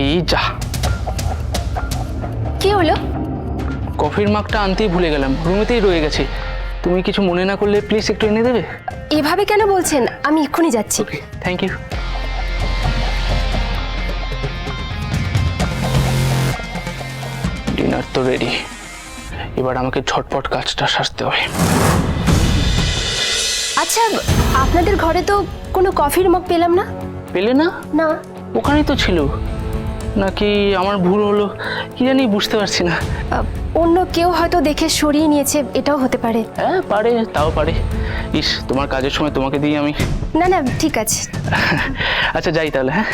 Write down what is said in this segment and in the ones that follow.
এই যা, কি হলো? কফির মাগটা আনতেই ভুলে গেলাম, রুমেতেই রয়ে গেছে। তুমি কিছু মনে না করলে প্লিজ একটু এনে দেবে? এভাবে কেন বলছেন? আমি এক্ষুনি যাচ্ছি। Thank you. ডিনার তো রেডি, এবার আমাকে ঝটপট কাজটা সারতে হবে। আচ্ছা, আপনাদের ঘরে তো কোনো কফির মগ পেলাম না। পেলে না? না। ওখানেই তো ছিল, নাকি আমার ভুল হলো কি জানি, বুঝতে পারছি না। অন্য কেউ হয়তো দেখে সরিয়ে নিয়েছে, এটাও হতে পারে। হ্যাঁ পারে, তাও পারে। ইস, তোমার কাজের সময় তোমাকে দিই আমি। না না, ঠিক আছে। আচ্ছা যাই তাহলে। হ্যাঁ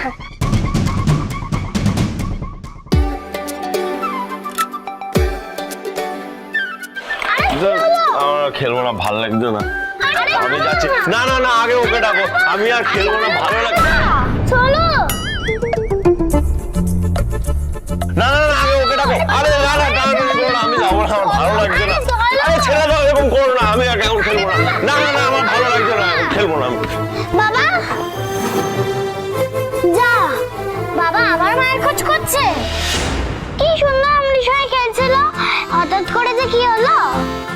আমার খেলবো না, ভালো লাগছে না, আমি যাচ্ছি। না না না, আগে ওকে ডাকো, আমি আর খেলবো না, ভালো লাগছে। চলো। না না না, আগে ওকে ডাকো। আরে না না, টানাটানি করো না, আমি যাবো না, আমার ভালো লাগছে না। আরে ছেড়ে দাও, এরকম করো না, আমি আর এখন খেলবো না। না না না, আমার ভালো লাগছে না, এখন খেলবো না। বাবা, যা। বাবা আবার মায়ের খোঁজ করছে। কি সুন্দর আমরা সবাই খেলছিল, হঠাৎ করে যে কি হলো।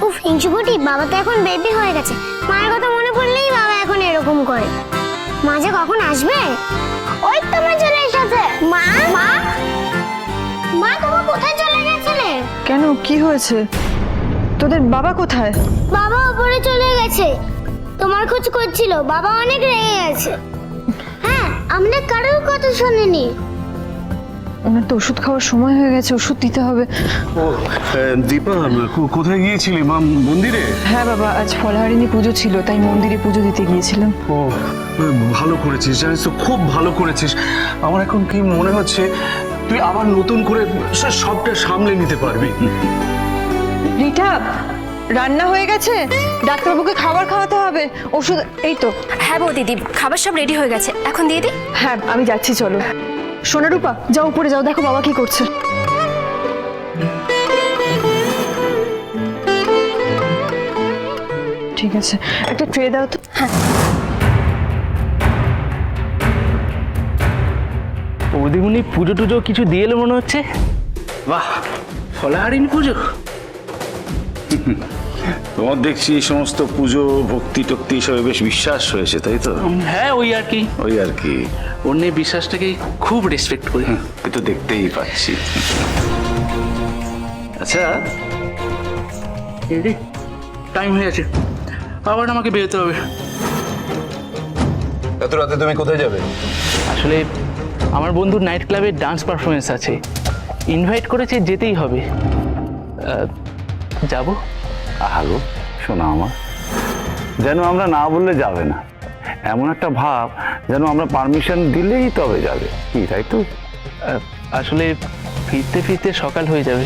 উফ, হিংসুকুটি, বাবা তো এখন বেবি হয়ে গেছে। মায়ের কথা মনে পড়লেই বাবা এখন এরকম করে। মা যে কখন আসবে? ওই তো মা চলে এসেছে। মা মা মা, তুমি কোথায় চলে গেছিলে? কেন, কি হয়েছে? তোদের বাবা কোথায়? বাবা উপরে চলে গেছে, তোমার খোঁজ করছিল। বাবা অনেক রেগে গেছে। হ্যাঁ, আমরা কারোর কথা শুনিনি। ওনার তো ওষুধ খাওয়ার সময় হয়ে গেছে, ওষুধ দিতে হবে। ও দীপা, কোথায় গিয়েছিলি মা? মন্দিরে? হ্যাঁ বাবা, আজ ফলহারিণী পুজো ছিল, তাই মন্দিরে পুজো দিতে গিয়েছিলাম। ও ভালো করেছিস, জানিস তো, খুব ভালো করেছিস। আমার এখন কি মনে হচ্ছে তুই আবার নতুন করে সবটা সামলে নিতে পারবি। রিটা, রান্না হয়ে গেছে, ডাক্তারবাবুকে খাবার খাওয়াতে হবে, ওষুধ এই তো। হ্যাঁ বৌ দিদি, খাবার সব রেডি হয়ে গেছে, এখন দিয়ে দিই। হ্যাঁ আমি যাচ্ছি, চলো। সোনারূপা, যাও উপরে যাও, দেখো বাবা কি করছে। ঠিক আছে, একটা ট্রে দাও তো। বৌদিমণি পুজো টুজো কিছু দিয়ে এলো মনে হচ্ছে। বাহ, ফলাহারিণ পুজো। তোমার দেখছি এই সমস্ত পুজো ভক্তি টক্তি সবে বেশ বিশ্বাস হয়েছে, তাই তো? হ্যাঁ ওই আর কি, ওই আর কি, অন্যের বিশ্বাসটাকে খুব রেসপেক্ট করি। এ তো দেখতেই পাচ্ছি। আচ্ছা, টাইম হয়ে গেছে, আবার আমাকে বেরোতে হবে। এত রাতে তুমি কোথায় যাবে? আসলে আমার বন্ধুর নাইট ক্লাবে ডান্স পারফরমেন্স আছে, ইনভাইট করেছে, যেতেই হবে। যাব। আহাগো শোনা আমার, যেন আমরা না বললে যাবে না, এমন একটা ভাব যেন আমরা পারমিশন দিলেই তবে যাবে, কি তাই তো? আসলে ফিরতে ফিরতে সকাল হয়ে যাবে।